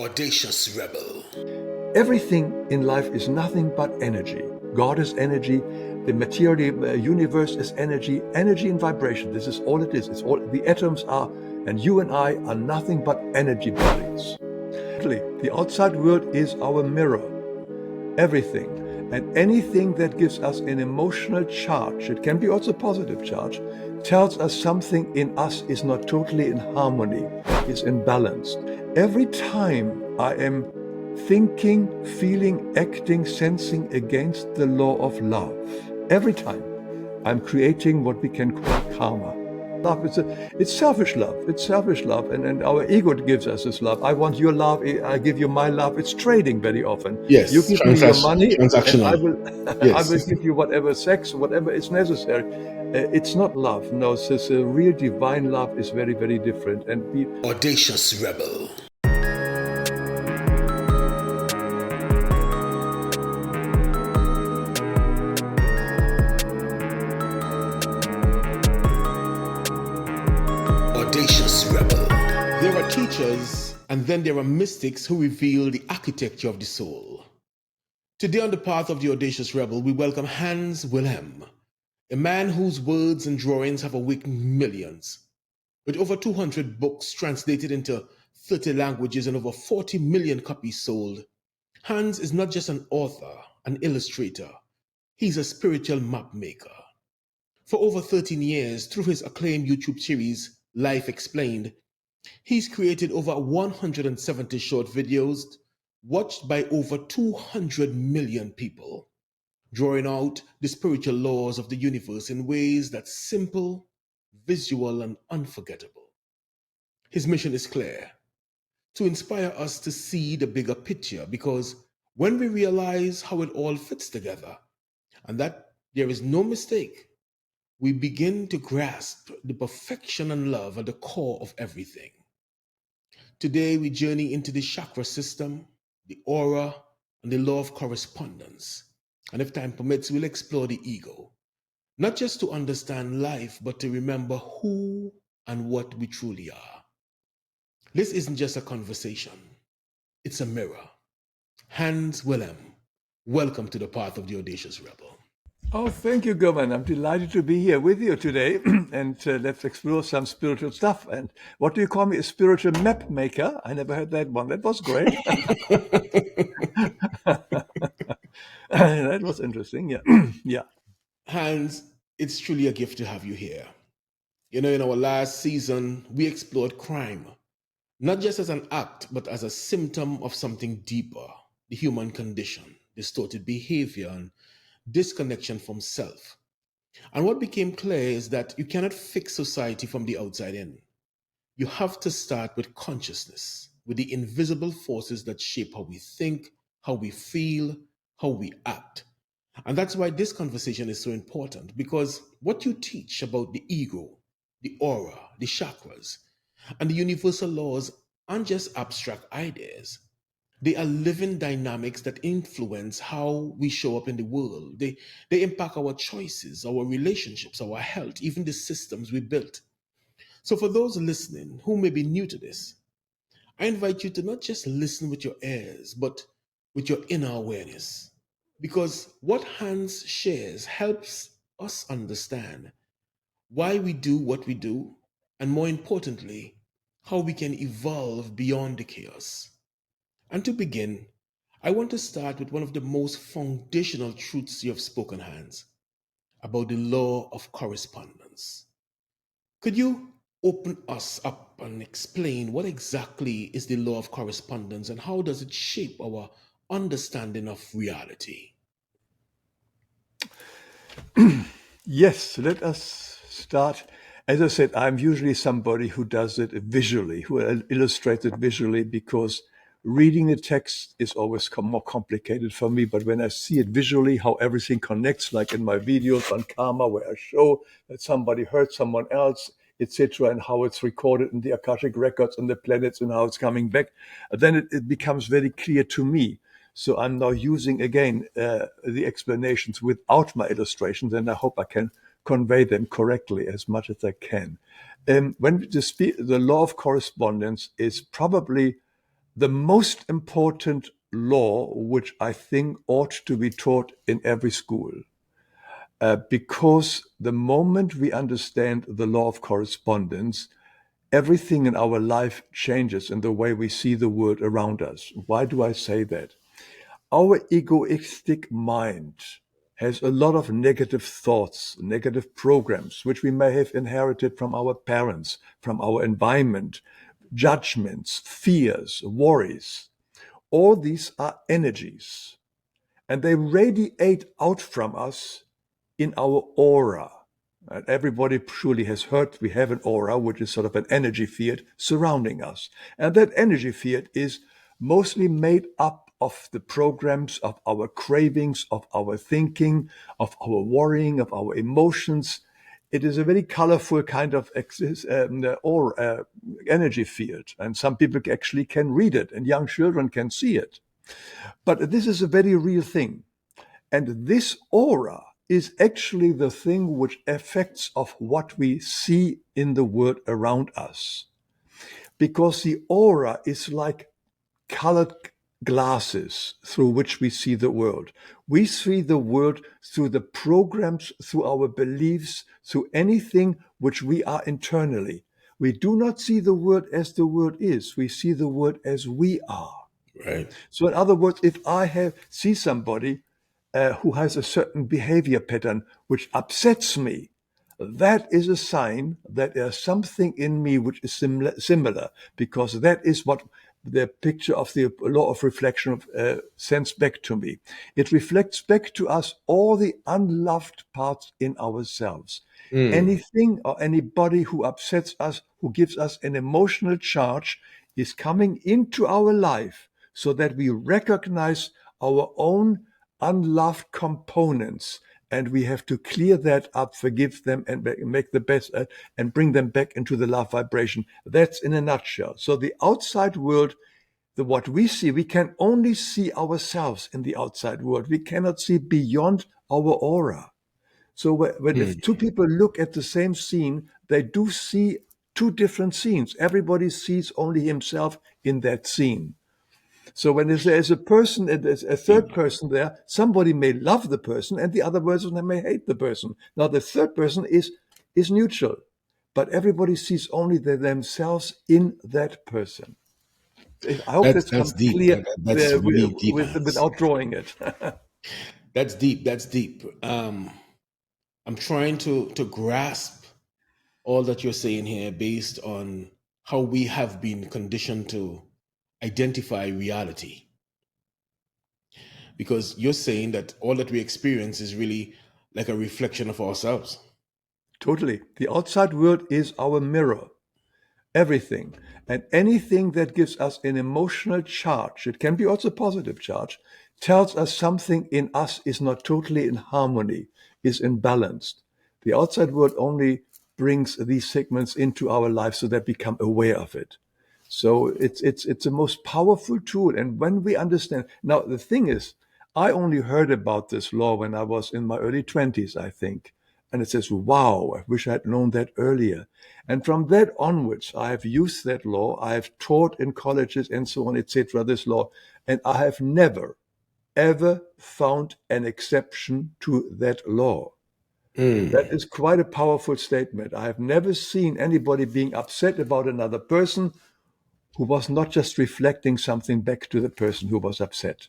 Audacious Rebel. Everything in life is nothing but energy. God is energy. The material universe is energy. Energy and vibration. This is all it is. It's all the atoms are, and you and I are nothing but energy bodies. The outside world is our mirror. Everything. And anything that gives us an emotional charge, it can be also positive charge, tells us something in us is not totally in harmony, is imbalanced. Every time I am thinking, feeling, acting, sensing against the law of love, every time I'm creating what we can call karma. Love, it's selfish love. It's selfish love, and our ego gives us this love. I want your love. I give you my love. It's trading very often. You Yes, give me your money, and I transactional. will, I Yes. will give you whatever sex, whatever is necessary. It's not love. No, this real divine love is very, very different. And we Audacious Rebel. Audacious Rebel. There are teachers, and then there are mystics who reveal the architecture of the soul. Today on the path of the Audacious Rebel, we welcome Hans Wilhelm, a man whose words and drawings have awakened millions. With over 200 books translated into 30 languages and over 40 million copies sold, Hans is not just an author, an illustrator. He's a spiritual map maker. For over 13 years, through his acclaimed YouTube series, Life Explained, he's created over 170 short videos watched by over 200 million people, drawing out the spiritual laws of the universe in ways that's simple, visual, and unforgettable. His mission is clear: to inspire us to see the bigger picture, because when we realize how it all fits together and that there is no mistake, we begin to grasp the perfection and love at the core of everything. Today, we journey into the chakra system, the aura, and the law of correspondence. And if time permits, we'll explore the ego, not just to understand life, but to remember who and what we truly are. This isn't just a conversation, it's a mirror. Hans Wilhelm, welcome to the path of the Audacious Rebel. Oh, thank you, Govan. I'm delighted to be here with you today, and let's explore some spiritual stuff. And what do you call me, a spiritual map maker? I never heard that one. That was great. That was interesting. Yeah, yeah. Hans, it's truly a gift to have you here. You know, in our last season, we explored crime, not just as an act, but as a symptom of something deeper: the human condition, distorted behavior, and disconnection from self. And what became clear is that you cannot fix society from the outside in. You have to start with consciousness, with the invisible forces that shape how we think, how we feel, how we act. And that's why this conversation is so important, because what you teach about the ego, the aura, the chakras, and the universal laws aren't just abstract ideas. They are living dynamics that influence how we show up in the world. They impact our choices, our relationships, our health, even the systems we built. So, for those listening who may be new to this, I invite you to not just listen with your ears, but with your inner awareness. Because what Hans shares helps us understand why we do what we do, and more importantly, how we can evolve beyond the chaos. And to begin, I want to start with one of the most foundational truths you have spoken, Hans, about the law of correspondence. Could you open us up and explain what exactly is the law of correspondence and how does it shape our understanding of reality? Yes, let us start. As I said, I'm usually somebody who does it visually, who illustrates it visually, because reading the text is always more complicated for me. But when I see it visually, how everything connects, like in my videos on karma, where I show that somebody hurt someone else, etc., and how it's recorded in the Akashic records and the planets and how it's coming back, then it becomes very clear to me. So I'm now using again the explanations without my illustrations, and I hope I can convey them correctly as much as I can. When the law of correspondence is probably the most important law, which I think ought to be taught in every school, because the moment we understand the law of correspondence, everything in our life changes in the way we see the world around us. Why do I say that? Our egoistic mind has a lot of negative thoughts, negative programs, which we may have inherited from our parents, from our environment, judgments, fears, worries. All these are energies, and they radiate out from us in our aura. And everybody surely has heard we have an aura, which is sort of an energy field surrounding us. And that energy field is mostly made up of the programs of our cravings, of our thinking, of our worrying, of our emotions. It is a very colorful kind of energy field. And some people actually can read it, and young children can see it. But this is a very real thing. And this aura is actually the thing which affects of what we see in the world around us. Because the aura is like colored glasses through which we see the world. We see the world through the programs, through our beliefs, through anything which we are internally. We do not see the world as the world is. We see the world as we are. Right. So in other words, if I see somebody who has a certain behavior pattern which upsets me, that is a sign that there's something in me which is similar, because that is what the picture of the law of reflection sends back to me. It reflects back to us all the unloved parts in ourselves. Anything or anybody who upsets us, who gives us an emotional charge, is coming into our life so that we recognize our own unloved components, and we have to clear that up, forgive them, and make the best and bring them back into the love vibration. That's in a nutshell. So the outside world, what we see, we can only see ourselves in the outside world. We cannot see beyond our aura. So when if two people look at the same scene, they do see two different scenes. Everybody sees only himself in that scene. So when there's a person, and there's a third person there, somebody may love the person and the other person may hate the person. Now the third person is neutral, but everybody sees only themselves in that person. I hope that's That's come deep. clear That's really deep, Hans. without drawing it. That's deep. That's deep. I'm trying to grasp all that you're saying here based on how we have been conditioned to identify reality. Because you're saying that all that we experience is really like a reflection of ourselves. Totally. The outside world is our mirror. Everything. And anything that gives us an emotional charge, it can be also positive charge, tells us something in us is not totally in harmony, is imbalanced. The outside world only brings these segments into our life so that we become aware of it. So it's the most powerful tool. And when we understand, now the thing is, I only heard about this law when I was in my early 20s, I think. And it says, wow, I wish I had known that earlier. And from that onwards, I have used that law. I have taught in colleges and so on, etc., this law. And I have never, ever found an exception to that law. That is quite a powerful statement. I have never seen anybody being upset about another person who was not just reflecting something back to the person who was upset.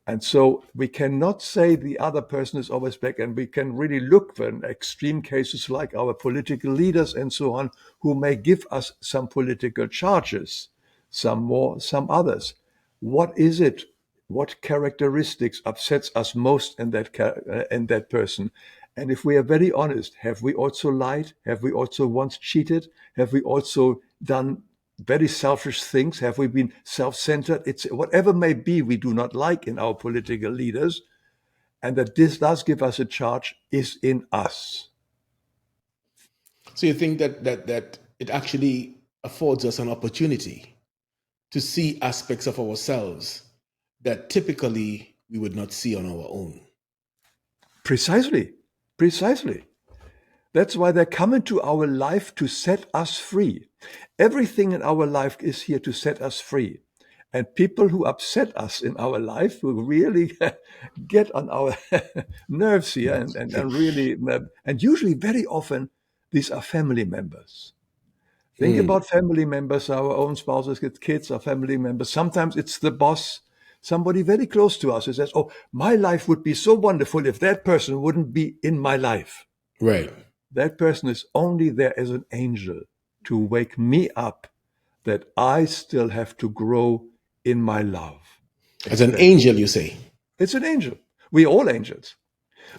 And so we cannot say the other person is always back, and we can really look for extreme cases like our political leaders and so on, who may give us some political charges, some more, some others. What is it? What characteristics upsets us most in that person? And if we are very honest, have we also lied? Have we also once cheated? Have we also done very selfish things? Have we been self-centered? It's whatever may be we do not like in our political leaders, and that this does give us a charge is in us. So you think that it actually affords us an opportunity to see aspects of ourselves that typically we would not see on our own. Precisely. That's why they come into our life to set us free. Everything in our life is here to set us free. And people who upset us in our life, who really get on our nerves here, and really, and usually very often, these are family members. Think Mm, about family members, our own spouses, kids, or family members. Sometimes it's the boss, somebody very close to us who says, "Oh, my life would be so wonderful if that person wouldn't be in my life." right. That person is only there as an angel to wake me up that I still have to grow in my love. As an Express. angel, you say. It's an angel. We're all angels.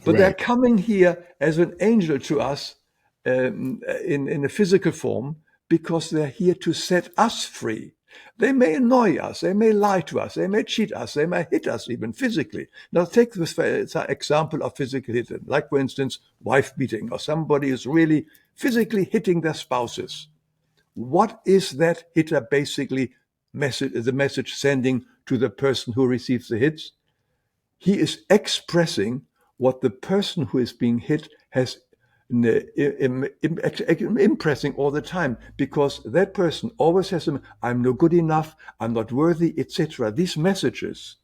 But they're Right. coming here as an angel to us in a physical form because they're here to set us free. They may annoy us, they may lie to us, they may cheat us, they may hit us even physically. Now, take this example of physical hitting, like, for instance, wife beating, or somebody is really physically hitting their spouses. What is that hitter basically the message sending to the person who receives the hits? He is expressing what the person who is being hit has impressing all the time, because that person always has I'm no good enough, I'm not worthy, etc. These messages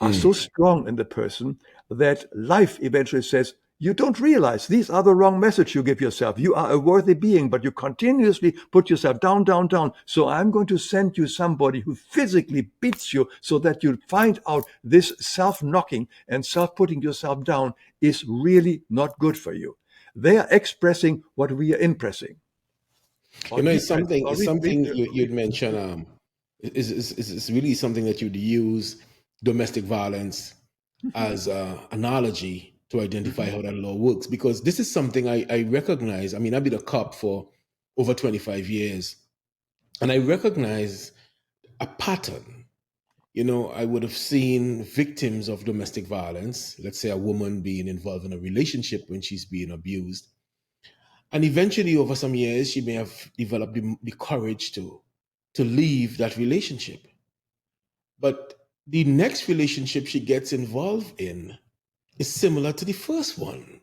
are so Mm. strong in the person that life eventually says, you don't realize these are the wrong message you give yourself. You are a worthy being, but you continuously put yourself down, down, down. So I'm going to send you somebody who physically beats you so that you find out this self-knocking and self-putting yourself down is really not good for you. They are expressing what we are impressing or You know, it's depressing something. or It's something you'd mention. Is really something that you'd use domestic violence as an analogy to identify how that law works, because this is something I recognize. I mean, I've been a cop for over 25 years, and I recognize a pattern. You know, I would have seen victims of domestic violence, let's say a woman being involved in a relationship when she's being abused. And eventually, over some years, she may have developed the courage to leave that relationship. But the next relationship she gets involved in is similar to the first one.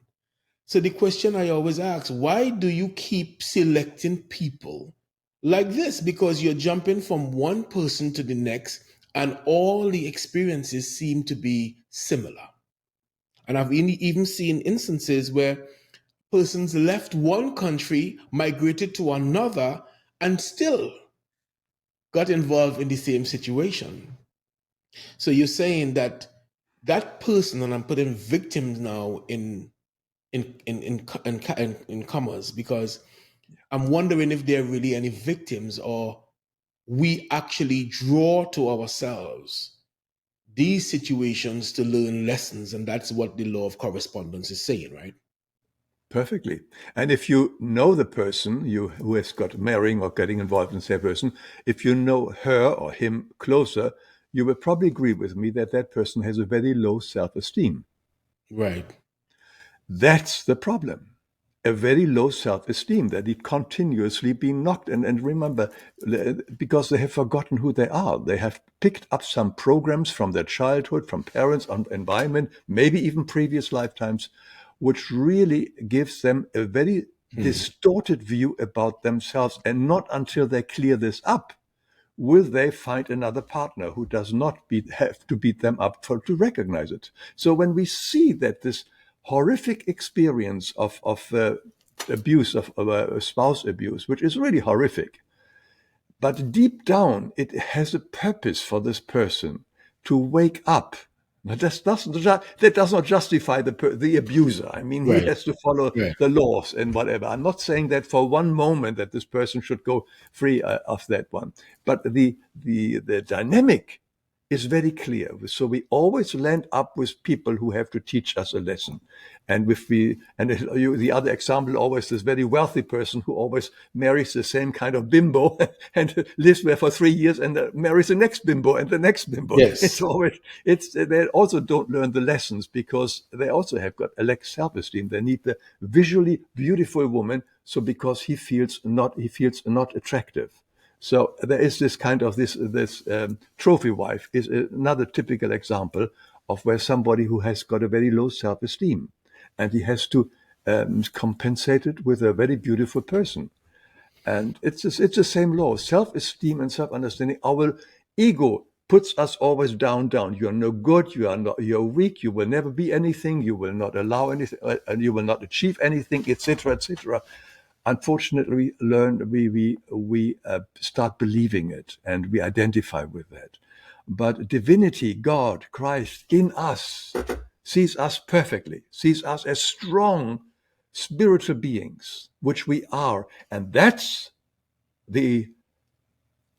So the question I always ask, why do you keep selecting people like this? Because you're jumping from one person to the next, and all the experiences seem to be similar. And I've even seen instances where persons left one country, migrated to another, and still got involved in the same situation. So you're saying that that person, and I'm putting victims now in commas, because I'm wondering if there are really any victims, or we actually draw to ourselves these situations to learn lessons, and that's what the law of correspondence is saying, right? perfectly. And if you know the person who has got marrying or getting involved in the same person, if you know her or him closer, you will probably agree with me that that person has a very low self-esteem. Right. That's the problem. A very low self-esteem, that it continuously being knocked. And remember, because they have forgotten who they are. They have picked up some programs from their childhood, from parents, and environment, maybe even previous lifetimes, which really gives them a very Hmm. distorted view about themselves. And not until they clear this up will they find another partner who does not have to beat them up to recognize it. So when we see that this horrific experience of abuse, of spouse abuse, which is really horrific, but deep down, it has a purpose for this person to wake up. Now, that does not justify the abuser. I mean, he Right. has to follow Right. the laws and whatever. I'm not saying that for one moment that this person should go free of that one. But the dynamic is very clear. So we always land up with people who have to teach us a lesson. And the other example, always this very wealthy person who always marries the same kind of bimbo and lives there for 3 years and marries the next bimbo and the next bimbo. It's Yes. always they also don't learn the lessons because they also have got a lack self-esteem. They need the visually beautiful woman, so because he feels not attractive. So there is this kind of this trophy wife is another typical example of where somebody who has got a very low self-esteem, and he has to compensate it with a very beautiful person. And it's the same law: self-esteem and self-understanding. Our ego puts us always down. You're no good. You're weak. You will never be anything. You will not allow anything, and you will not achieve anything, etc., etc. Unfortunately, we start believing it, and we identify with that. But divinity, God, Christ in us, sees us perfectly, sees us as strong spiritual beings, which we are. And that's the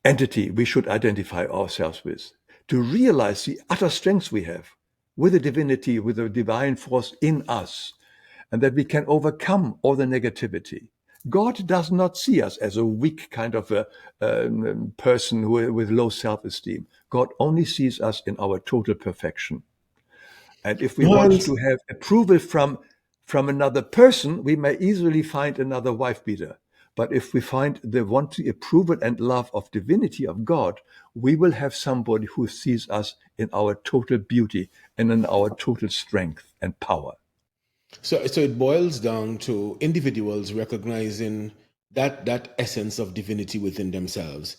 entity we should identify ourselves with, to realize the utter strength we have with the divinity, with the divine force in us, and that we can overcome all the negativity. God does not see us as a weak kind of a person with low self-esteem. God only sees us in our total perfection. And if we want Hans, to have approval from another person, we may easily find another wife beater. But if we find the want the approval and love of divinity of God, we will have somebody who sees us in our total beauty and in our total strength and power. so it boils down to individuals recognizing that essence of divinity within themselves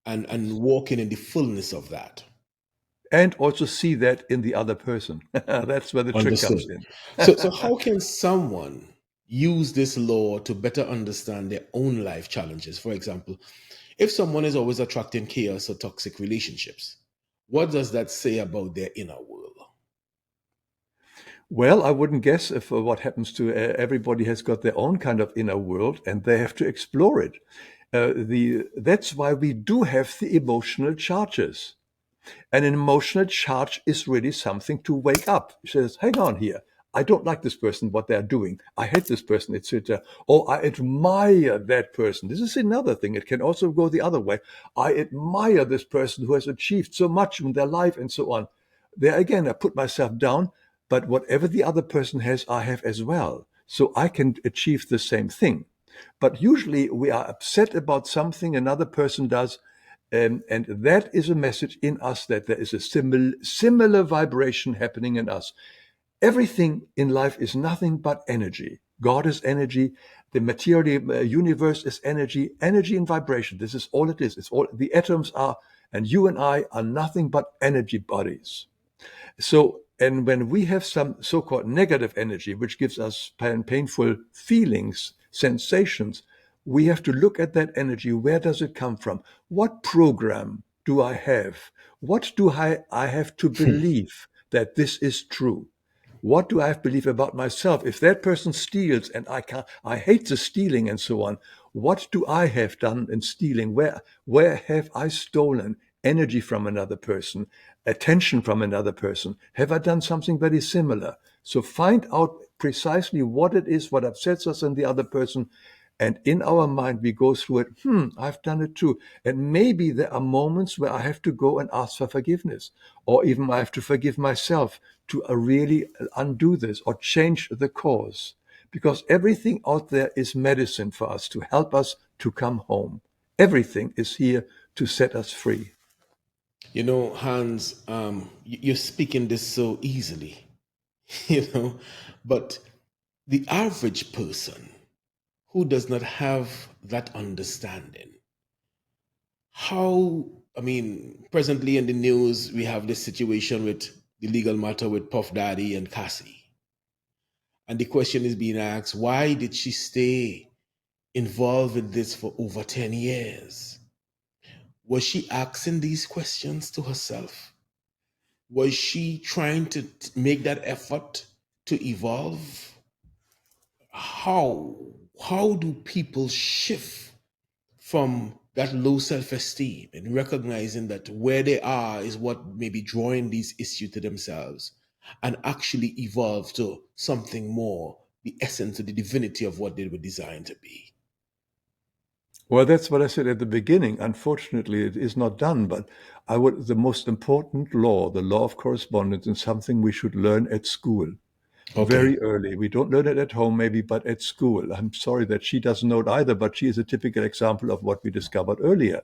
and walking in the fullness of that. And also see that in the other person. That's where the trick Understood. comes in. So how can someone use this law to better understand their own life challenges? For example, if someone is always attracting chaos or toxic relationships, what does that say about their inner world? Well, I wouldn't guess if what happens to everybody has got their own kind of inner world, and they have to explore it. That's why we do have the emotional charges. And an emotional charge is really something to wake up. It says, hang on here. I don't like this person, what they're doing. I hate this person, etc. Or I admire that person. This is another thing. It can also go the other way. I admire this person who has achieved so much in their life and so on. There again, I put myself down, but whatever the other person has, I have as well. So I can achieve the same thing. But usually we are upset about something another person does, and that is a message in us that there is a similar vibration happening in us. Everything in life is nothing but energy. God is energy. The material universe is energy, energy and vibration. This is all it is. It's all the atoms are, and you and I are nothing but energy bodies. So, and when we have some so-called negative energy, which gives us painful feelings, sensations, we have to look at that energy. Where does it come from? What program do I have? What do I have to believe that this is true? What do I have to believe about myself? If that person steals and I hate the stealing and so on, what do I have done in stealing? Where have I stolen energy from another person, attention from another person? Have I done something very similar? So find out precisely what it is, what upsets us in the other person. And in our mind, we go through it. I've done it too. And maybe there are moments where I have to go and ask for forgiveness, or even I have to forgive myself to really undo this or change the course. Because everything out there is medicine for us to help us to come home. Everything is here to set us free. You know, Hans, you're speaking this so easily, you know, but the average person who does not have that understanding, how, I mean, presently in the news, we have this situation with the legal matter with Puff Daddy and Cassie. And the question is being asked, why did she stay involved with this for over 10 years? Was she asking these questions to herself? Was she trying to make that effort to evolve? How how do people shift from that low self-esteem and recognizing that where they are is what may be drawing these issues to themselves and actually evolve to something more, the essence of the divinity of what they were designed to be? Well, that's what I said at the beginning. Unfortunately, it is not done, but the most important law, the law of correspondence, is something we should learn at school Okay. very early. We don't learn it at home, maybe, but at school. I'm sorry that she doesn't know it either, but she is a typical example of what we discovered earlier,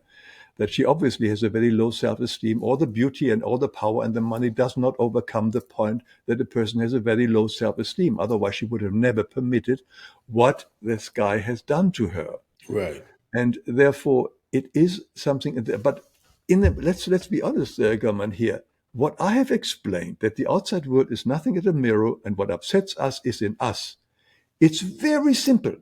that she obviously has a very low self-esteem. All the beauty and all the power and the money does not overcome the point that a person has a very low self-esteem. Otherwise, she would have never permitted what this guy has done to her. Right. And therefore, it is something, but let's be honest, German, here. What I have explained, that the outside world is nothing but a mirror, and what upsets us is in us. It's very simple.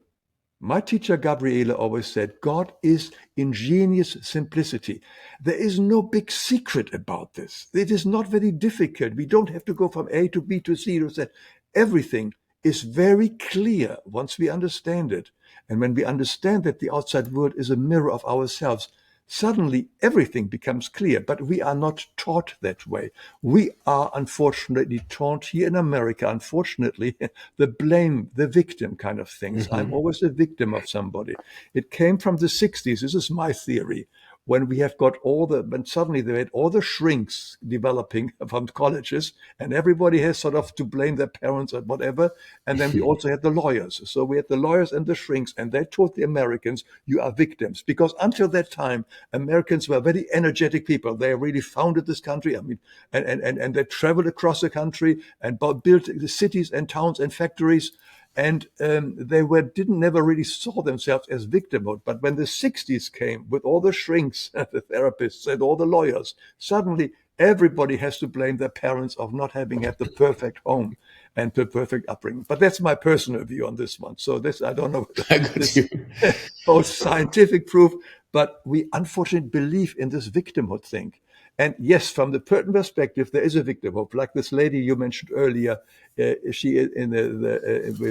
My teacher Gabriele always said, God is ingenious simplicity. There is no big secret about this. It is not very difficult. We don't have to go from A to B to C to Z. Everything is very clear once we understand it. And when we understand that the outside world is a mirror of ourselves, suddenly everything becomes clear. But we are not taught that way. We are unfortunately taught here in America, unfortunately, the blame, the victim kind of things. I'm Hmm. always a victim of somebody. It came from the 60s. This is my theory. When we have got when suddenly they had all the shrinks developing from colleges, and everybody has sort of to blame their parents or whatever. And then we also had the lawyers. So we had the lawyers and the shrinks, and they taught the Americans, you are victims. Because until that time, Americans were very energetic people. They really founded this country. I mean, and they traveled across the country and built the cities and towns and factories. And they didn't never really saw themselves as victimhood. But when the 60s came with all the shrinks, the therapists and all the lawyers, suddenly everybody has to blame their parents of not having had the perfect home and the perfect upbringing. But that's my personal view on this one. So this, I don't know whether I got this you. holds scientific proof, but we unfortunately believe in this victimhood thing. And yes, from the certain perspective, there is a victimhood. Like this lady you mentioned earlier, she in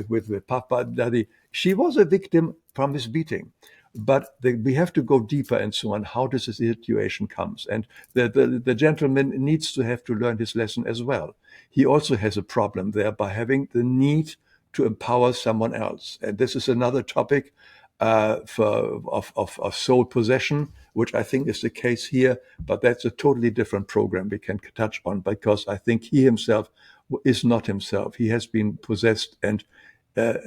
with Papa Daddy, she was a victim from this beating. But we have to go deeper and so on. How does this situation comes? And the gentleman needs to have to learn his lesson as well. He also has a problem there by having the need to empower someone else. And this is another topic of soul possession, which I think is the case here, but that's a totally different program we can touch on, because I think he himself is not himself. He has been possessed and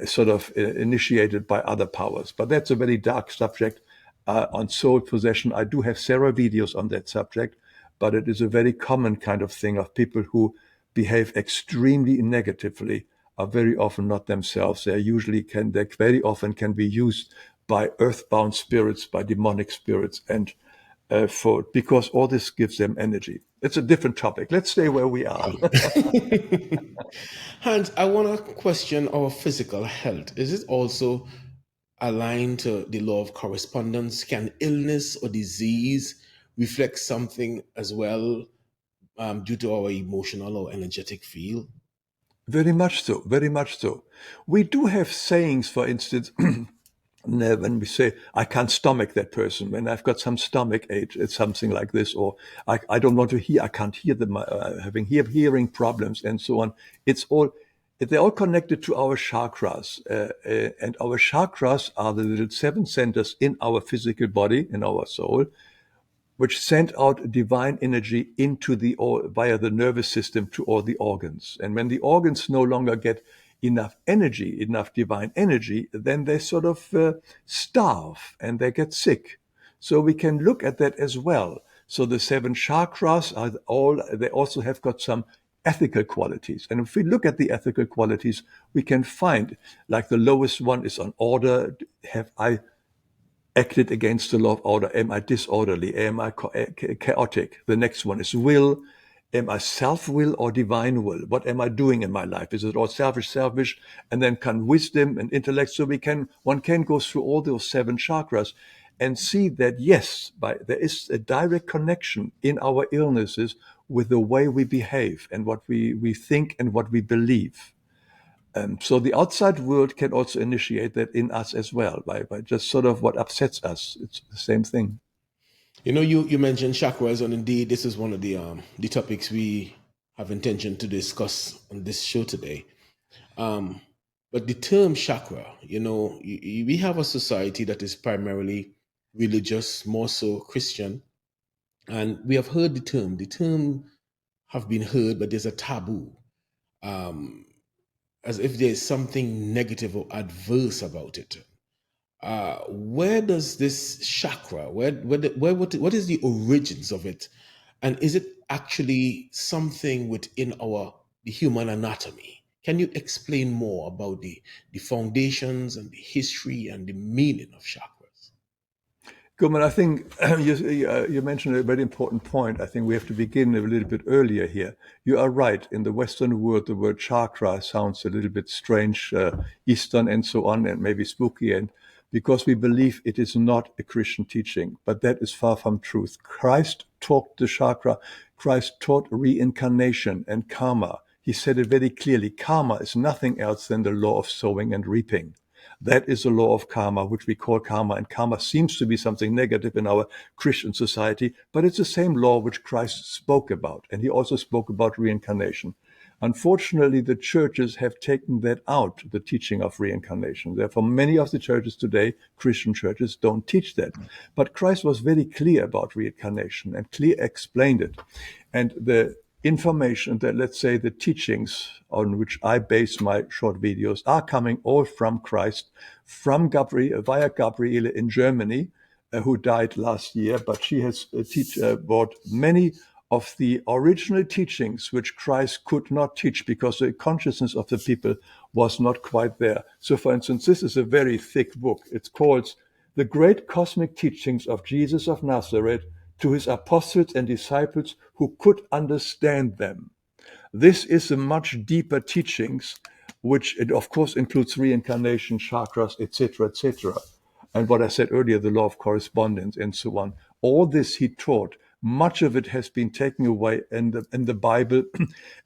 sort of initiated by other powers. But that's a very dark subject on soul possession. I do have several videos on that subject, but it is a very common kind of thing of people who behave extremely negatively are very often not themselves. They very often can be used by earthbound spirits, by demonic spirits, and because all this gives them energy. It's a different topic. Let's stay where we are. Hans, I want to question our physical health. Is it also aligned to the law of correspondence? Can illness or disease reflect something as well due to our emotional or energetic field? Very much so, very much so. We do have sayings, for instance, when we say, I can't stomach that person, when I've got some stomach ache, it's something like this, or I don't want to hear, I can't hear them, having hearing problems and so on. They're all connected to our chakras. And our chakras are the little 7 centers in our physical body, in our soul, which send out divine energy via the nervous system to all the organs. And when the organs no longer get enough energy, enough divine energy, then they sort of starve and they get sick. So we can look at that as well. So the 7 chakras they also have got some ethical qualities. And if we look at the ethical qualities, we can find, like, the lowest one is on order. Have I acted against the law of order? Am I disorderly? Am I chaotic? The next one is will. Am I self-will or divine will? What am I doing in my life? Is it all selfish? And then can wisdom and intellect. So one can go through all those 7 chakras and see that, yes, there is a direct connection in our illnesses with the way we behave and what we think and what we believe. So the outside world can also initiate that in us as well, by just sort of what upsets us. It's the same thing. You know, you mentioned chakras, and indeed, this is one of the topics we have intention to discuss on this show today. Um, but the term chakra, you know, we have a society that is primarily religious, more so Christian, and we have heard the term. The term have been heard, but there's a taboo, um, as if there's something negative or adverse about it. Where does this chakra, what is the origins of it, and is it actually something within the human anatomy? Can you explain more about the foundations and the history and the meaning of chakras? Gurman, I think you mentioned a very important point. I think we have to begin a little bit earlier here. You are right. In the Western world, the word chakra sounds a little bit strange, Eastern and so on, and maybe spooky, and because we believe it is not a Christian teaching. But that is far from truth. Christ taught the chakra. Christ taught reincarnation and karma. He said it very clearly. Karma is nothing else than the law of sowing and reaping. That is the law of karma, which we call karma. And karma seems to be something negative in our Christian society, but it's the same law which Christ spoke about. And he also spoke about reincarnation. Unfortunately, the churches have taken that out, the teaching of reincarnation. Therefore, many of the churches today, Christian churches, don't teach that. But Christ was very clear about reincarnation and clear explained it. And the information that, let's say, the teachings on which I base my short videos are coming all from Christ, from Gabriel, via Gabriele in Germany, who died last year, but she has brought many of the original teachings which Christ could not teach because the consciousness of the people was not quite there. So, for instance, this is a very thick book. It's called The Great Cosmic Teachings of Jesus of Nazareth to his apostles and disciples who could understand them. This is a much deeper teachings, which it of course includes reincarnation, chakras, etc., etc. And what I said earlier, the law of correspondence and so on. All this he taught. Much of it has been taken away in the Bible.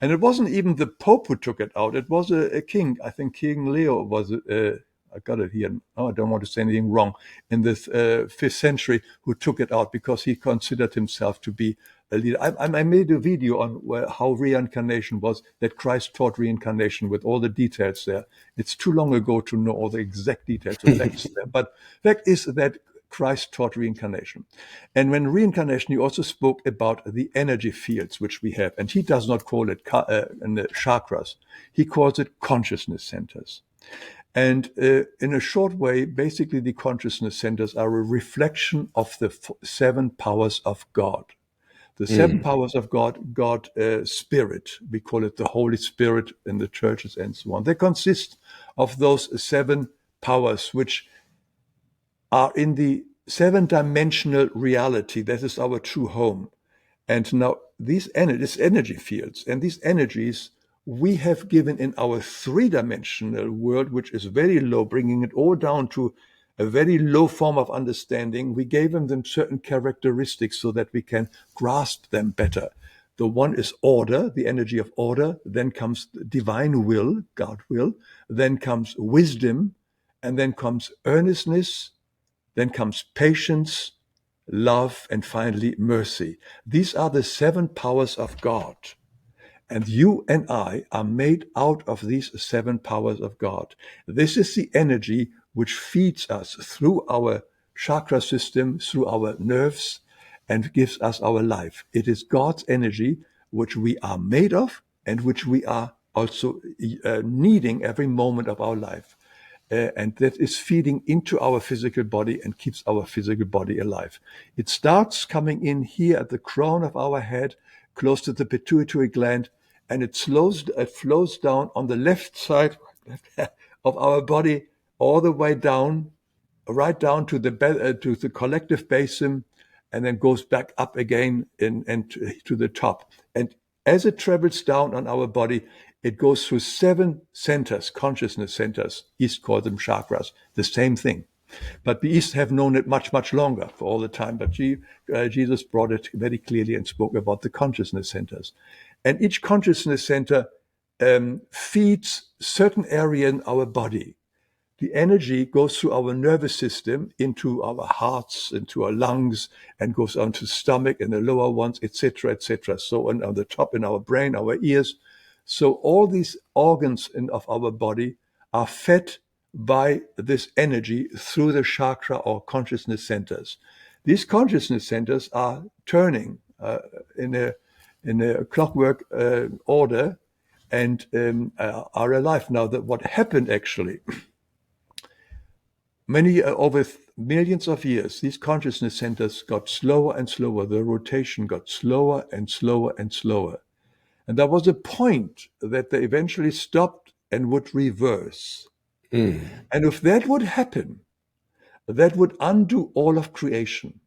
And it wasn't even the Pope who took it out. It was a king. I think King Leo was I got it here. Oh, I don't want to say anything wrong. In the 5th century, who took it out because he considered himself to be a leader. I made a video on how reincarnation was, that Christ taught reincarnation with all the details there. It's too long ago to know all the exact details of facts there. But fact is that Christ taught reincarnation. And when reincarnation, he also spoke about the energy fields which we have. And he does not call it chakras. He calls it consciousness centers. And in a short way, basically the consciousness centers are a reflection of the 7 powers of God. The 7 powers of God, Spirit, we call it the Holy Spirit in the churches and so on. They consist of those 7 powers which are in the 7-dimensional reality. That is our true home. And now these energy fields and these energies we have given in our 3-dimensional world, which is very low, bringing it all down to a very low form of understanding. We gave them certain characteristics so that we can grasp them better. The one is order, the energy of order. Then comes divine will, God will. Then comes wisdom. And then comes earnestness. Then comes patience, love, and finally mercy. These are the 7 powers of God. And you and I are made out of these 7 powers of God. This is the energy which feeds us through our chakra system, through our nerves, and gives us our life. It is God's energy which we are made of and which we are also needing every moment of our life. And that is feeding into our physical body and keeps our physical body alive. It starts coming in here at the crown of our head, close to the pituitary gland, and it flows down on the left side of our body, all the way down, right down to the collective basin, and then goes back up again and to the top. And as it travels down on our body, it goes through 7 centers, consciousness centers. East calls them chakras, the same thing. But the East have known it much, much longer for all the time. But Jesus brought it very clearly and spoke about the consciousness centers. And each consciousness center feeds certain area in our body. The energy goes through our nervous system into our hearts, into our lungs, and goes on to the stomach and the lower ones, etc., etc. So on the top in our brain, our ears. So all these organs of our body are fed by this energy through the chakra or consciousness centers. These consciousness centers are turning in a clockwork order and are alive. Now, what happened actually, over millions of years, these consciousness centers got slower and slower. The rotation got slower and slower and slower. And there was a point that they eventually stopped and would reverse. And if that would happen, that would undo all of creation.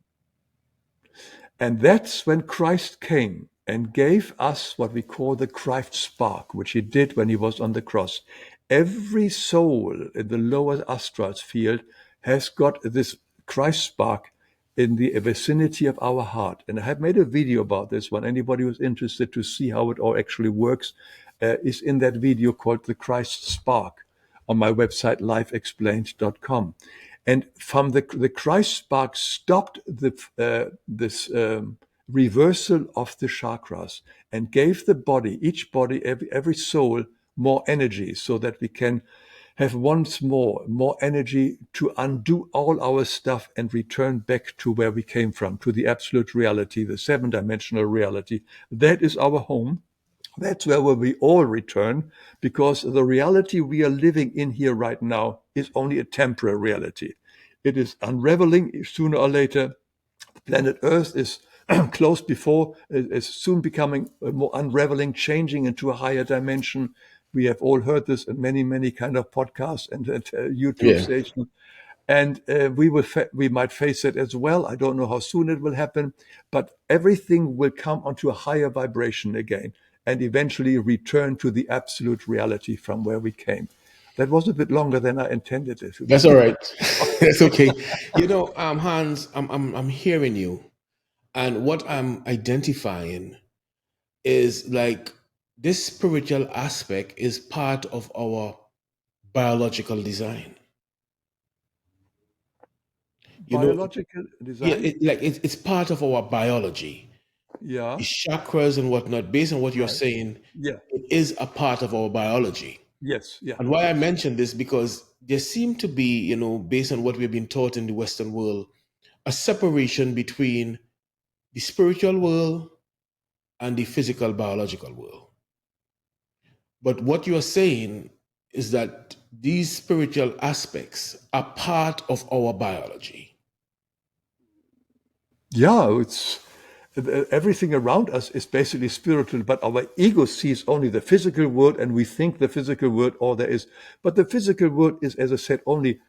And that's when Christ came and gave us what we call the Christ spark, which he did when he was on the cross. Every soul in the lower astrals field has got this Christ spark in the vicinity of our heart. And I have made a video about this one. Anybody who's interested to see how it all actually works is in that video called The Christ Spark on my website, lifeexplained.com. And from the Christ spark stopped this reversal of the chakras and gave the body, each body, every soul, more energy, so that we can have once more energy to undo all our stuff and return back to where we came from, to the absolute reality, the seven-dimensional reality. That is our home. That's where we all return, because the reality we are living in here right now is only a temporary reality. It is unraveling sooner or later. Planet Earth is close before, is soon becoming more unraveling, changing into a higher dimension. We have all heard this in many kind of podcasts and YouTube Yeah. stations. And we might face it as well. I don't know how soon it will happen, but everything will come onto a higher vibration again and eventually return to the absolute reality from where we came. That was a bit longer than I intended it to That's be. all right. That's okay. Hans, I'm hearing you, and what I'm identifying is like this spiritual aspect is part of our biological design. You know, Biological yeah, design? it's part of our biology. The Yeah, chakras and whatnot, based on what you're right. saying, Yeah, it is a part of our biology. yes, yeah, And why I yes. mention this because there seem to be, based on what we've been taught in the Western world, a separation between the spiritual world and the physical biological world. But what you're saying is that these spiritual aspects are part of our biology. Yeah, it's everything around us is basically spiritual, but our ego sees only the physical world and we think the physical world all there is. But the physical world is, as I said, only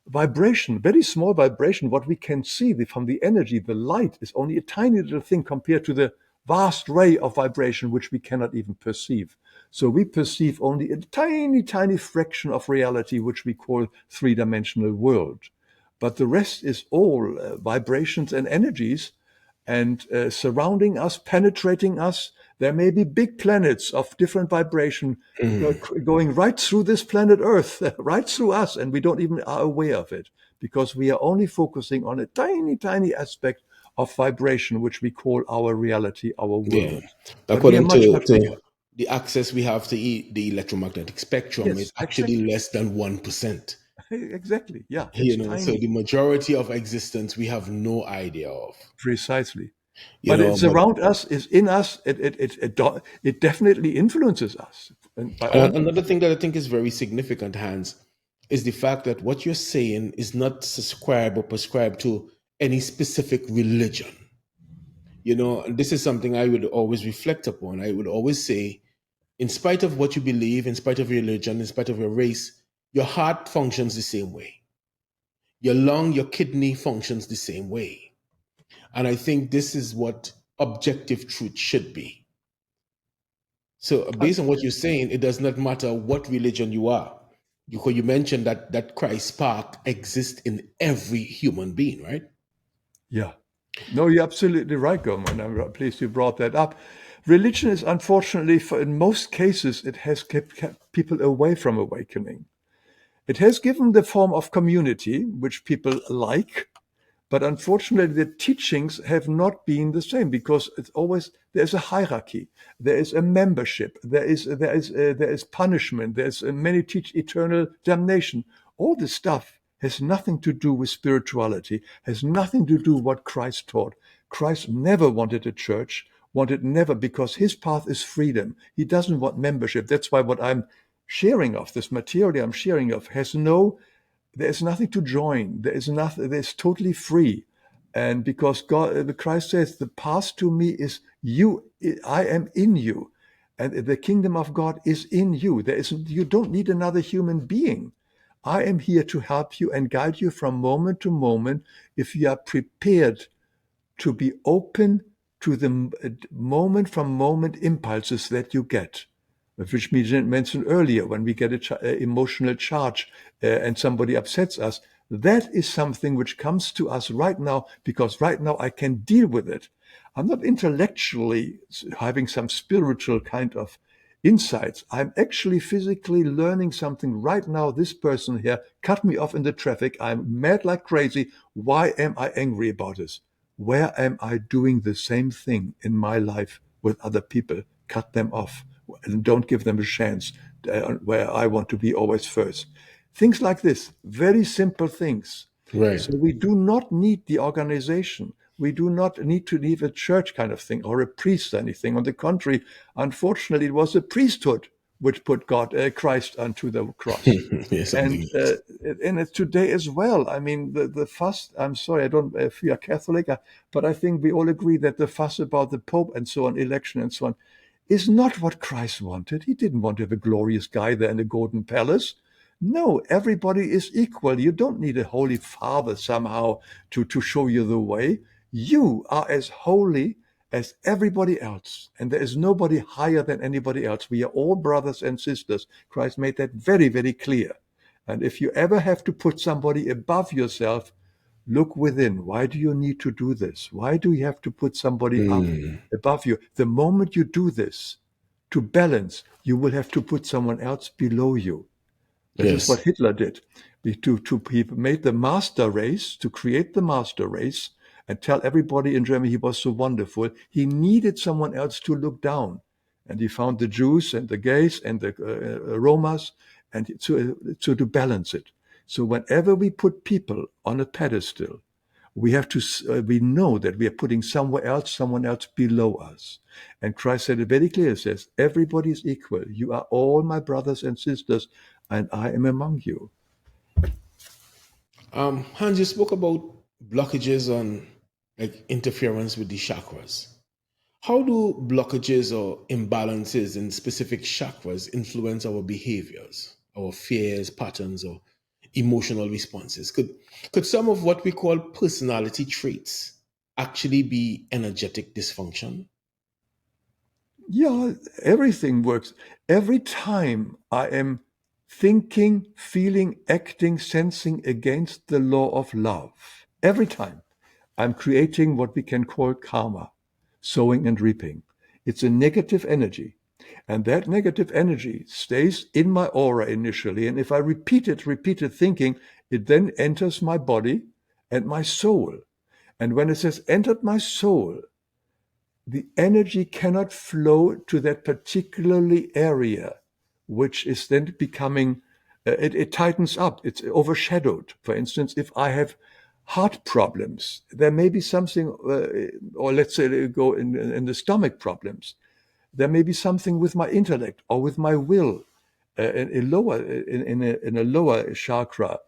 vibration, very small vibration. What we can see from the energy, the light, is only a tiny little thing compared to the vast ray of vibration which we cannot even perceive. So we perceive only a tiny fraction of reality, which we call three-dimensional world. But the rest is all vibrations and energies and surrounding us, penetrating us. There may be big planets of different vibration Mm, going right through this planet Earth, right through us, and we don't even are aware of it because we are only focusing on a tiny aspect of vibration, which we call our reality, our yeah. world. But we are According much bigger. to the access we have to the electromagnetic spectrum is Yes, actually exactly. less than 1%. Exactly. Yeah, it's So tiny. the majority of existence we have no idea of. Precisely. But it's But around us, is in us. It definitely influences us, and by all another means. thing that I think is very significant, Hans, is the fact that what you're saying is not subscribed or prescribed to any specific religion. And this is something I would always reflect upon. I would always say, in spite of what you believe, in spite of your religion, in spite of your race, your heart functions the same way. Your lung, your kidney functions the same way. And I think this is what objective truth should be. So, Uh, based on what you're saying, it does not matter what religion you are. You mentioned that Christ spark exists in every human being, right? yeah. No, you're absolutely right, Goman. I'm pleased you brought that up. Religion is unfortunately, in most cases, it has kept people away from awakening. It has given the form of community, which people like, but unfortunately, the teachings have not been the same because it's always there's a hierarchy, there is a membership, there is punishment, there's many teach eternal damnation. All this stuff has nothing to do with spirituality, has nothing to do with what Christ taught. Christ never wanted a church, wanted never because his path is freedom. He doesn't want membership. That's why what I'm sharing of this material I'm sharing of has no there is nothing to join. There is nothing. There's totally free, and because God, Christ says, the path to me is you. I am in you, and the kingdom of God is in you. There is. You don't need another human being. I am here to help you and guide you from moment to moment if you are prepared to be open to the moment from moment impulses that you get, which we mentioned earlier. When we get an emotional charge and somebody upsets us, that is something which comes to us right now, because right now I can deal with it. I'm not intellectually having some spiritual kind of insights. I'm actually physically learning something right now. This person here cut me off in the traffic. I'm mad like crazy. Why am I angry about this? Where am I doing the same thing in my life with other people? Cut them off and don't give them a chance where I want to be always first. Things like this, very simple things. Right. So we do not need the organization. We do not need to leave a church kind of thing or a priest or anything. On the contrary, unfortunately, it was the priesthood which put Christ onto the cross. Yes, And something else. it's today as well. I mean, the fuss. I'm sorry, I don't. If you are Catholic, but I think we all agree that the fuss about the Pope and so on, election and so on, is not what Christ wanted. He didn't want to have a glorious guy there in a golden palace. No, everybody is equal. You don't need a holy father somehow to show you the way. You are as holy as everybody else, and there is nobody higher than anybody else. We are all brothers and sisters. Christ made that very, very clear. And if you ever have to put somebody above yourself, look within. Why do you need to do this? Why do you have to put somebody up Mm, above you? The moment you do this, to balance, you will have to put someone else below you. This is what yes. Hitler did. He made the master race, to create the master race and tell everybody in Germany he was so wonderful. He needed someone else to look down. And he found the Jews and the gays and the Romas, and to balance it. So whenever we put people on a pedestal, we know that we are putting someone else below us. And Christ said it very clearly, says, everybody is equal. You are all my brothers and sisters, and I am among you. Hans, you spoke about blockages on like interference with the chakras. How do blockages or imbalances in specific chakras influence our behaviors, our fears, patterns, or emotional responses? Could some of what we call personality traits actually be energetic dysfunction? Yeah, everything works. Every time I am thinking, feeling, acting, sensing against the law of love, every time I'm creating what we can call karma, sowing and reaping. It's a negative energy. And that negative energy stays in my aura initially. And if I repeated thinking, it then enters my body and my soul. And when it says entered my soul, the energy cannot flow to that particularly area, which is then becoming, it tightens up, it's overshadowed. For instance, if I have heart problems, there may be something, or let's say go in the stomach problems, there may be something with my intellect or with my will in a lower chakra.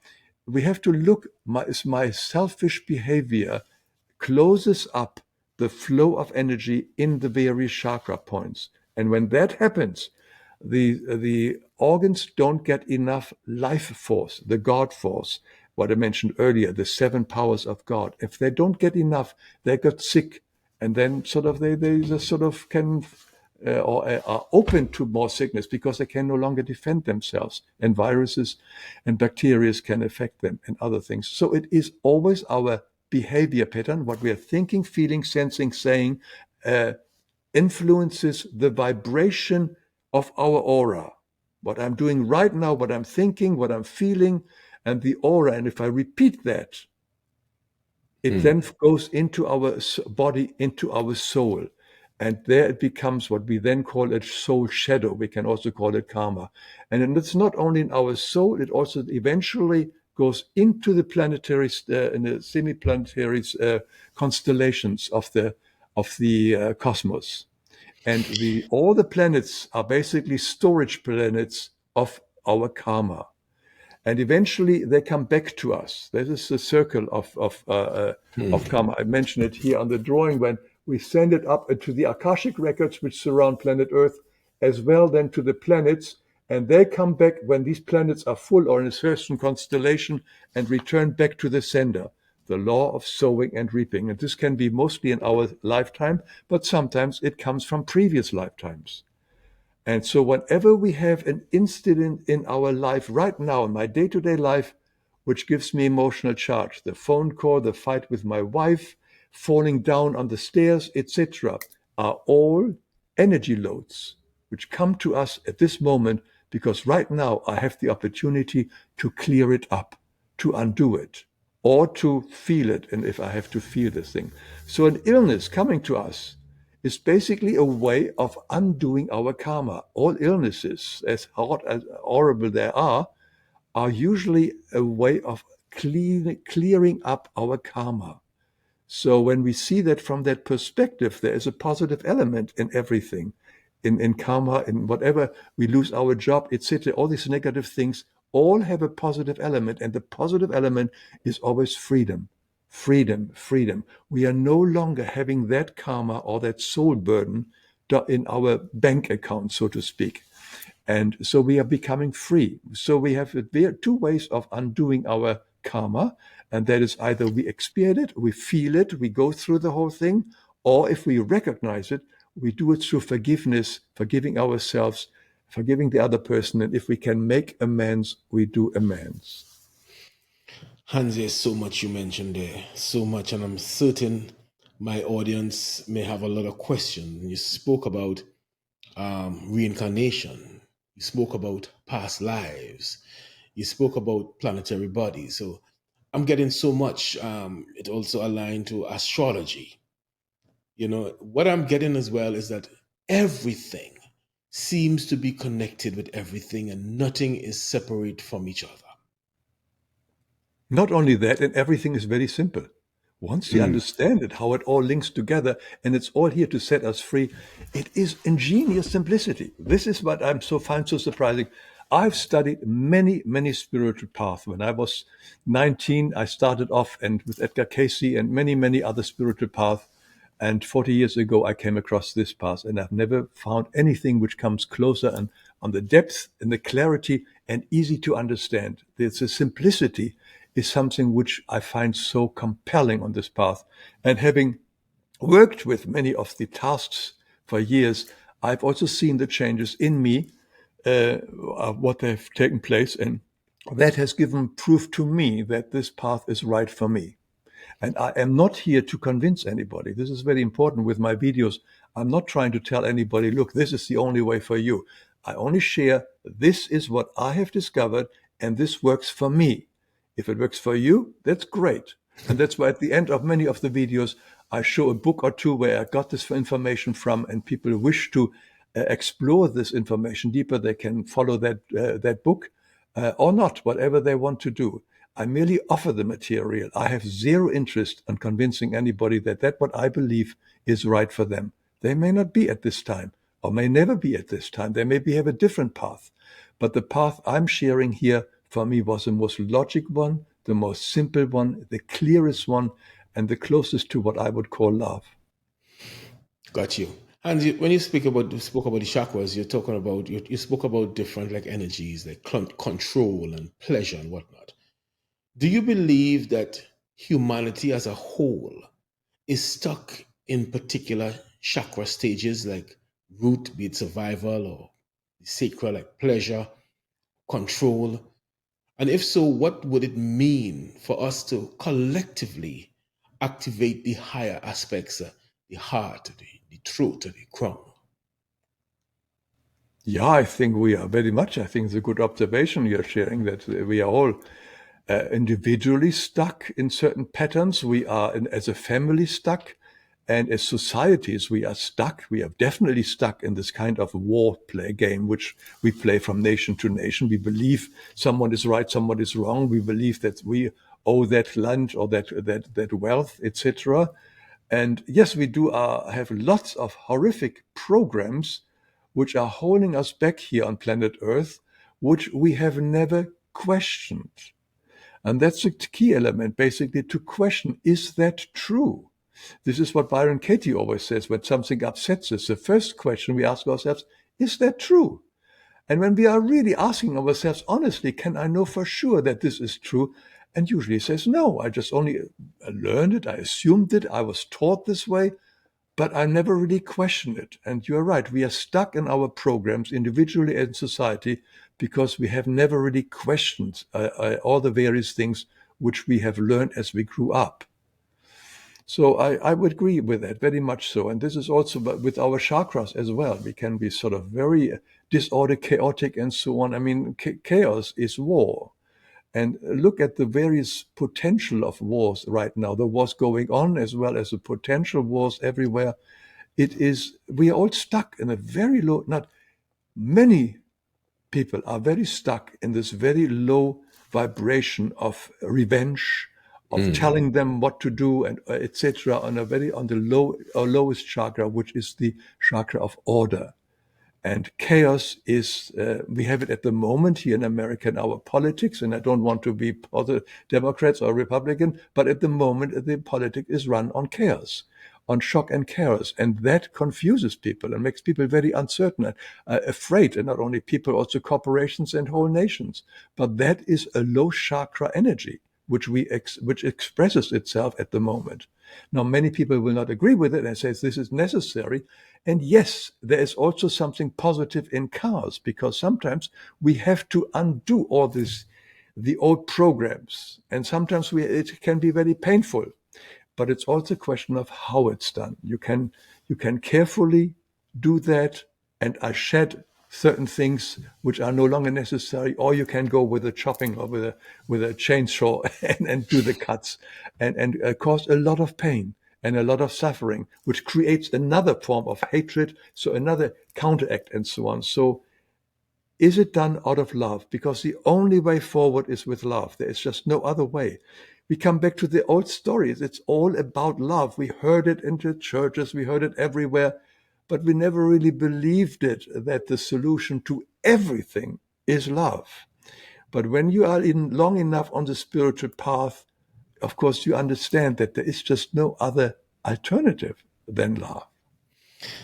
We have to look, my selfish behavior closes up the flow of energy in the various chakra points. And when that happens, the organs don't get enough life force, the God force, what I mentioned earlier, the seven powers of God. If they don't get enough, they get sick, and then sort of they just sort of can or are open to more sickness because they can no longer defend themselves, and viruses and bacteria can affect them and other things. So it is always our behavior pattern, what we are thinking, feeling, sensing, saying, uh, influences the vibration of our aura. What I'm doing right now, what I'm thinking, what I'm feeling, and the aura. And if I repeat that, it Mm, then goes into our body, into our soul. And there it becomes what we then call a soul shadow. We can also call it karma. And then it's not only in our soul, it also eventually goes into the planetary, in the semi-planetary constellations of the cosmos. And all the planets are basically storage planets of our karma, and eventually they come back to us. This is the circle of mm, karma. I mentioned it here on the drawing when we send it up into the Akashic records which surround planet Earth, as well then to the planets, and they come back when these planets are full or in a certain constellation and return back to the sender. The law of sowing and reaping. And this can be mostly in our lifetime, but sometimes it comes from previous lifetimes. And so whenever we have an incident in our life right now, in my day-to-day life, which gives me emotional charge, the phone call, the fight with my wife, falling down on the stairs, etc., are all energy loads which come to us at this moment because right now I have the opportunity to clear it up, to undo it, or to feel it, and if I have to feel this thing. So an illness coming to us is basically a way of undoing our karma. All illnesses, as hard as horrible they are usually a way of clearing up our karma. So when we see that from that perspective, there is a positive element in everything, in karma, in whatever we lose our job, etc. All these negative things all have a positive element, and the positive element is always freedom. Freedom, freedom. We are no longer having that karma or that soul burden in our bank account, so to speak. And so we are becoming free. So we have two ways of undoing our karma. And that is either we experience it, we feel it, we go through the whole thing, or if we recognize it, we do it through forgiveness, forgiving ourselves, forgiving the other person. And if we can make amends, we do amends. Hans, there's so much you mentioned there, so much, and I'm certain my audience may have a lot of questions. You spoke about reincarnation, you spoke about past lives, you spoke about planetary bodies. So I'm getting so much. It also aligned to astrology. What I'm getting as well is that everything seems to be connected with everything and nothing is separate from each other. Not only that, and everything is very simple. Once you understand it, how it all links together, and it's all here to set us free, it is ingenious simplicity. This is what I find so surprising. I've studied many, many spiritual paths. When I was 19, I started off and with Edgar Cayce and many, many other spiritual paths. And 40 years ago, I came across this path, and I've never found anything which comes closer and on the depth and the clarity and easy to understand. The simplicity is something which I find so compelling on this path. And having worked with many of the tasks for years, I've also seen the changes in me, of what have taken place, and that has given proof to me that this path is right for me. And I am not here to convince anybody. This is very important with my videos. I'm not trying to tell anybody, look, this is the only way for you. I only share, this is what I have discovered, and this works for me. If it works for you, that's great. And that's why at the end of many of the videos, I show a book or two where I got this information from, and people wish to explore this information deeper. They can follow that book or not, whatever they want to do. I merely offer the material. I have zero interest in convincing anybody that what I believe is right for them. They may not be at this time, or may never be at this time. They maybe have a different path. But the path I'm sharing here for me was the most logic one, the most simple one, the clearest one, and the closest to what I would call love. Got you. And when you spoke about the chakras, you're talking about you spoke about different like energies like control and pleasure and whatnot. Do you believe that humanity as a whole is stuck in particular chakra stages like root, be it survival, or sacral like pleasure, control? And if so, what would it mean for us to collectively activate the higher aspects, the heart, the throat, the crown? Yeah, I think we are very much. I think it's a good observation you're sharing that we are all individually stuck in certain patterns. We are, as a family, stuck. And as societies, we are stuck. We are definitely stuck in this kind of war play game, which we play from nation to nation. We believe someone is right, someone is wrong. We believe that we owe that land or that wealth, etc. And yes, we do have lots of horrific programs which are holding us back here on planet Earth, which we have never questioned. And that's the key element, basically, to question, is that true? This is what Byron Katie always says when something upsets us. The first question we ask ourselves, is that true? And when we are really asking ourselves honestly, can I know for sure that this is true? And usually it says, no, I just only learned it, I assumed it, I was taught this way, but I never really questioned it. And you're right, we are stuck in our programs individually and society because we have never really questioned all the various things which we have learned as we grew up. So I would agree with that very much so. And this is also with our chakras as well. We can be sort of very disordered, chaotic, and so on. I mean, chaos is war. And look at the various potential of wars right now, the wars going on as well as the potential wars everywhere. We are all stuck in a very low, not many people are very stuck in this very low vibration of revenge, of Mm. telling them what to do, and etc. On the lowest chakra, which is the chakra of order. And chaos is, we have it at the moment here in America in our politics, and I don't want to be Democrats or Republican, but at the moment the politics is run on chaos, on shock and chaos. And that confuses people and makes people very uncertain and afraid, and not only people, also corporations and whole nations. But that is a low chakra energy, which expresses itself at the moment. Now, many people will not agree with it and say this is necessary. And yes, there is also something positive in chaos because sometimes we have to undo all the old programs, and sometimes it can be very painful. But it's also a question of how it's done. You can carefully do that, and I shed certain things which are no longer necessary, or you can go with a chopping or with a chainsaw and do the cuts and cause a lot of pain and a lot of suffering, which creates another form of hatred, so another counteract and so on. So is it done out of love? Because the only way forward is with love. There is just no other way. We come back to the old stories. It's all about love. We heard it in the churches, we heard it everywhere, but we never really believed it that the solution to everything is love. But when you are in long enough on the spiritual path, of course, you understand that there is just no other alternative than love.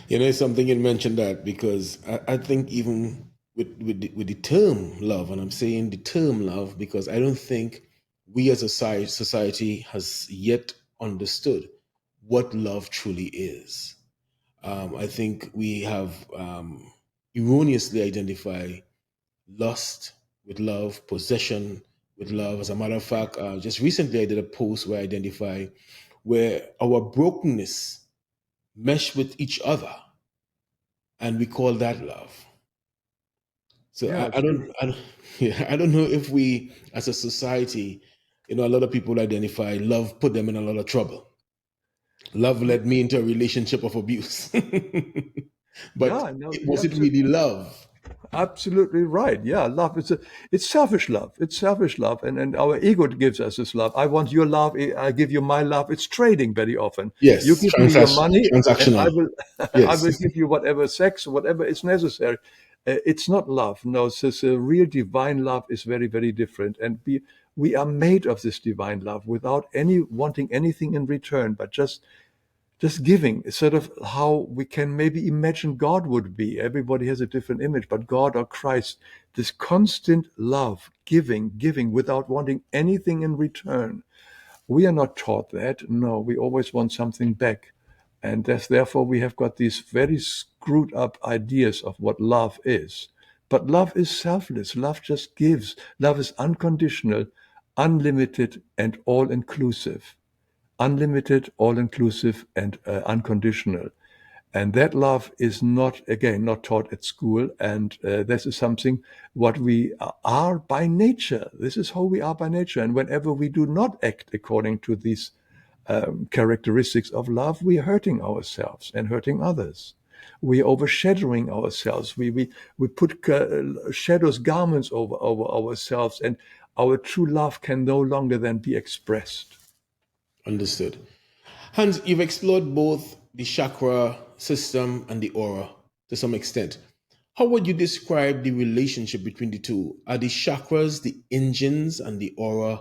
You know, it's something you mentioned that because I think even with the term love, and I'm saying the term love because I don't think we as a society has yet understood what love truly is. I think we have erroneously identified lust with love, possession with love. As a matter of fact, just recently I did a post where I identify where our brokenness mesh with each other, and we call that love. So Yeah, I it's don't, I don't, yeah, I don't know if we, as a society, a lot of people identify love put them in a lot of trouble. Love led me into a relationship of abuse, but yeah, no, was it really love? absolutely right. Yeah, love. It's selfish love. It's selfish love, and our ego gives us this love. I want your love. I give you my love. It's trading very often. You Yes, give me your money, and I transactional. will, I Yes, will give you whatever sex, whatever is necessary. It's not love. No, so real divine love is very, very different, and we are made of this divine love without any wanting anything in return, but just giving is sort of how we can maybe imagine God would be. Everybody has a different image, but God or Christ, this constant love, giving without wanting anything in return. We are not taught that. No, we always want something back. And therefore we have got these very screwed up ideas of what love is. But love is selfless. Love just gives. Love is unconditional, unlimited, and all inclusive. Unlimited, all inclusive, and unconditional. And that love is not, again, not taught at school. And this is something what we are by nature. This is how we are by nature. And whenever we do not act according to these characteristics of love, we are hurting ourselves and hurting others. We are overshadowing ourselves. We put shadows, garments over ourselves, and our true love can no longer then be expressed. understood. Hans, you've explored both the chakra system and the aura to some extent. How would you describe the relationship between the two? Are the chakras the engines and the aura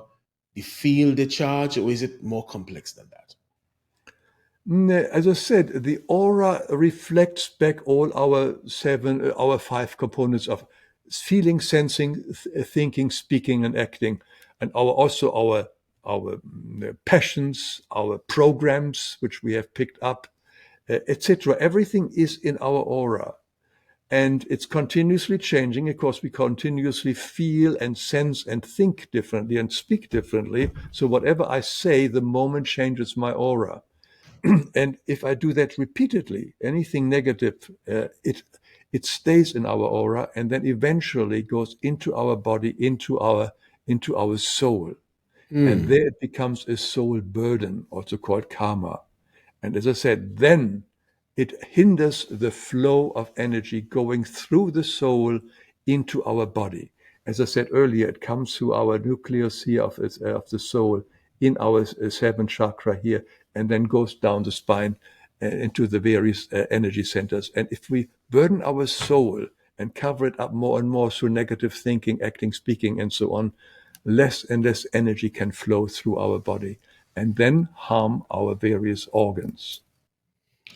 the field, the charge, or is it more complex than that? As I said, the aura reflects back all our five components of feeling, sensing, thinking, speaking, and acting, and our passions, our programs which we have picked up, etc. Everything is in our aura, and it's continuously changing. Of course, we continuously feel and sense and think differently and speak differently. So whatever I say, the moment changes my aura. And if I do that repeatedly, anything negative, it stays in our aura and then eventually goes into our body, into our soul. And Mm. there it becomes a soul burden, also called karma. And as I said, then it hinders the flow of energy going through the soul into our body. As I said earlier, it comes through our nucleus here of the soul in our seventh chakra here, and then goes down the spine into the various energy centers. And if we burden our soul and cover it up more and more through negative thinking, acting, speaking, and so on, less and less energy can flow through our body and then harm our various organs.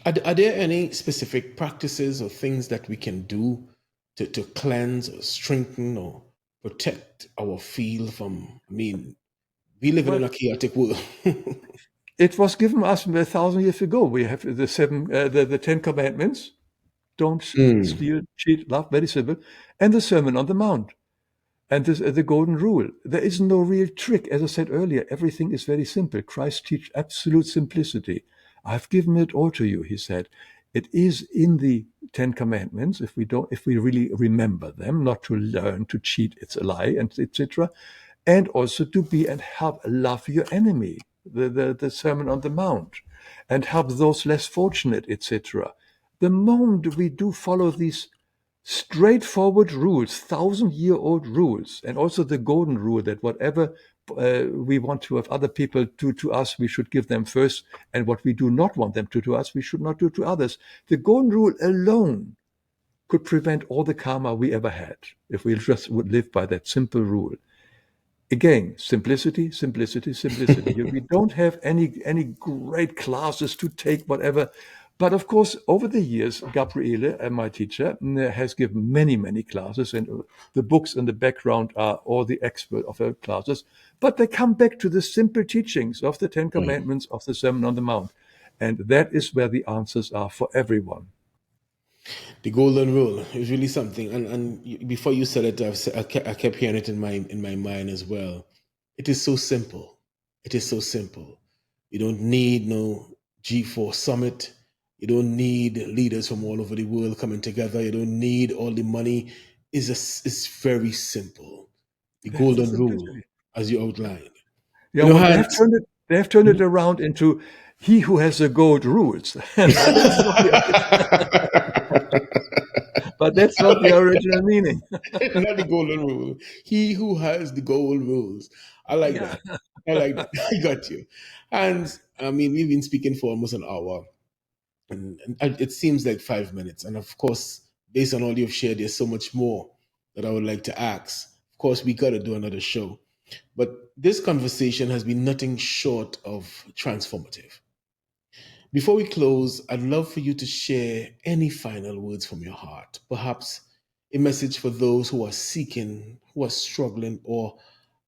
Are there any specific practices or things that we can do to cleanse or strengthen or protect our field from? I mean, we live in Well, a chaotic world. it was given us 1,000 years ago. We have the Ten Commandments: don't Mm. steal, cheat, love, very simple, and the Sermon on the Mount, and the Golden Rule. There is no real trick. As I said earlier, everything is very simple. Christ teaches absolute simplicity. I've given it all to you, he said. It is in the Ten Commandments. If we really remember them, not to learn to cheat, it's a lie, and etc. And also to be and help love your enemy, the Sermon on the Mount, and help those less fortunate, etc. The moment we do follow these straightforward rules, 1,000-year-old rules, and also the golden rule that whatever we want to have other people do to us, we should give them first, and what we do not want them to do us, we should not do to others. The golden rule alone could prevent all the karma we ever had if we just would live by that simple rule. Again, simplicity, simplicity, simplicity. We don't have any great classes to take, whatever. But of course, over the years, Gabriele, my teacher, has given many classes, and the books in the background are all the expert of her classes. But they come back to the simple teachings of the Ten Mm. Commandments, of the Sermon on the Mount. And that is where the answers are for everyone. The golden rule is really something. Before you said it, I kept hearing it in my mind as well. It is so simple. It is so simple. You don't need no G4 summit. You don't need leaders from all over the world coming together. You don't need all the money. It's very simple. The That's the golden rule, simplicity. as you outlined. Yeah, You know, well, Hans. they have turned it around into he who has the gold rules, but that's not the original meaning. Not the golden rule. He who has the gold rules. I like Yeah. that. I like that. I got you. And I mean, we've been speaking for almost an hour, and it seems like 5 minutes. And of course, based on all you've shared, there's so much more that I would like to ask. Of course, we got to do another show. But this conversation has been nothing short of transformative. Before we close, I'd love for you to share any final words from your heart. Perhaps a message for those who are seeking, who are struggling, or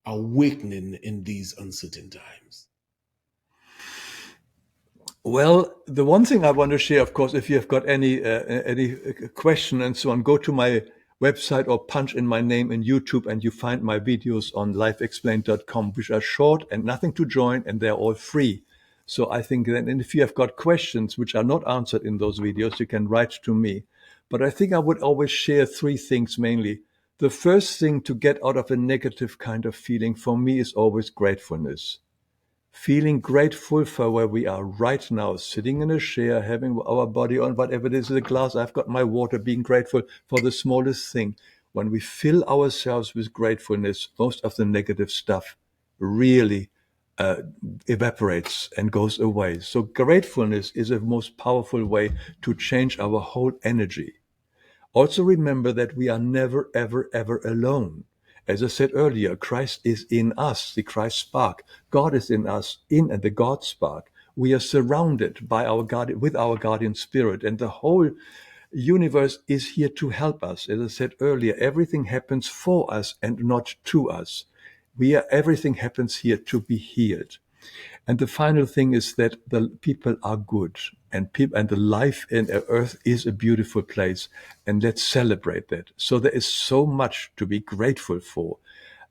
awakening in these uncertain times. Well, the one thing I want to share, of course, if you have got any question and so on, go to my website or punch in my name in YouTube, and you find my videos on lifeexplained.com, which are short and nothing to join, and they're all free. So I think that, and if you have got questions which are not answered in those videos, you can write to me. But I think I would always share three things mainly. The first thing to get out of a negative kind of feeling for me is always gratefulness. Feeling grateful for where we are right now, sitting in a chair, having our body on whatever it is, the glass, I've got my water, being grateful for the smallest thing. When we fill ourselves with gratefulness, most of the negative stuff really evaporates and goes away. So gratefulness is a most powerful way to change our whole energy. Also remember that we are never, ever, ever alone. As I said earlier, Christ is in us, the Christ spark. God is in us, in the God spark. We are surrounded by with our guardian spirit, and the whole universe is here to help us. As I said earlier, everything happens for us and not to us. Everything happens here to be healed. And the final thing is that the people are good, and the life in Earth is a beautiful place, and let's celebrate that. So there is so much to be grateful for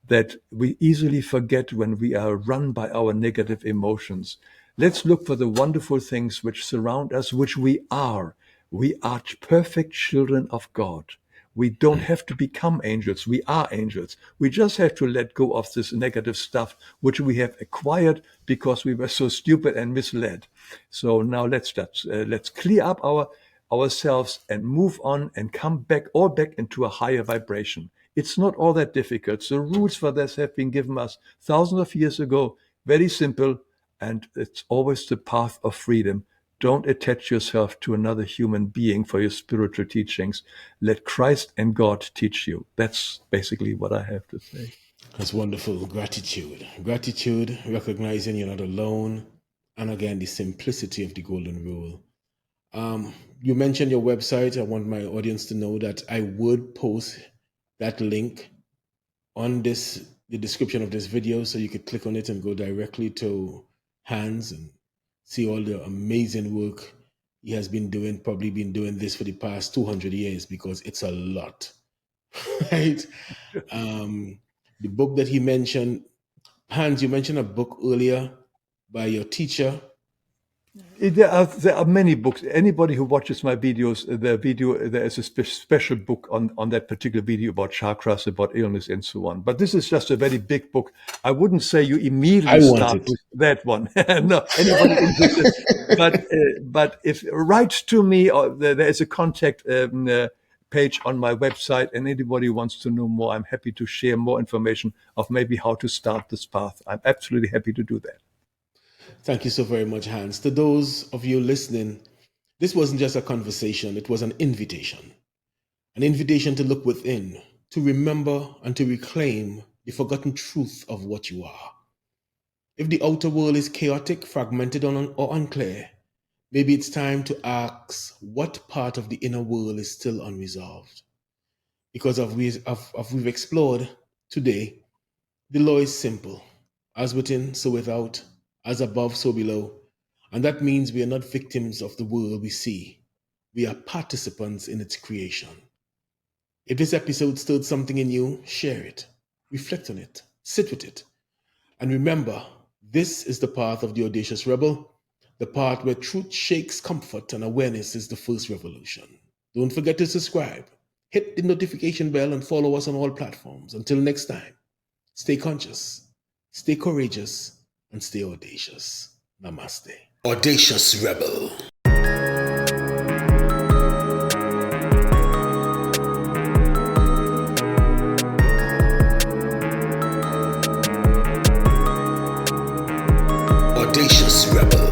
that we easily forget when we are run by our negative emotions. Let's look for the wonderful things which surround us, which we are. We are perfect children of God. We don't have to become angels. We are angels. We just have to let go of this negative stuff, which we have acquired because we were so stupid and misled. So now let's clear up ourselves and move on and come back into a higher vibration. It's not all that difficult. The rules for this have been given us thousands of years ago. Very simple, and it's always the path of freedom. Don't attach yourself to another human being for your spiritual teachings. Let Christ and God teach you. That's basically what I have to say. That's wonderful. Gratitude. Gratitude, recognizing you're not alone. And again, the simplicity of the golden rule. You mentioned your website. I want my audience to know that I would post that link on the description of this video, so you could click on it and go directly to Hans and see all the amazing work he has been doing, probably been doing this for the past 200 years, because it's a lot, right? The book that he mentioned, Hans, you mentioned a book earlier by your teacher. There are many books. Anybody who watches my videos, there is a special book on that particular video about chakras, about illness, and so on. But this is just a very big book. I wouldn't say you immediately start with that one. No, anybody interested. But if write to me, or there is a contact page on my website, and anybody wants to know more, I'm happy to share more information of maybe how to start this path. I'm absolutely happy to do that. Thank you so very much, Hans. To those of you listening, this wasn't just a conversation, it was an invitation. An invitation to look within, to remember and to reclaim the forgotten truth of what you are. If the outer world is chaotic, fragmented, or unclear, maybe it's time to ask what part of the inner world is still unresolved. Because we've explored today, the law is simple. As within, so without. As above, so below. And that means we are not victims of the world we see. We are participants in its creation. If this episode stirred something in you, share it. Reflect on it. Sit with it. And remember, this is the path of the audacious rebel, the path where truth shakes comfort and awareness is the first revolution. Don't forget to subscribe. Hit the notification bell and follow us on all platforms. Until next time, stay conscious, stay courageous, and stay audacious. Namaste. Audacious Rebel. Audacious Rebel.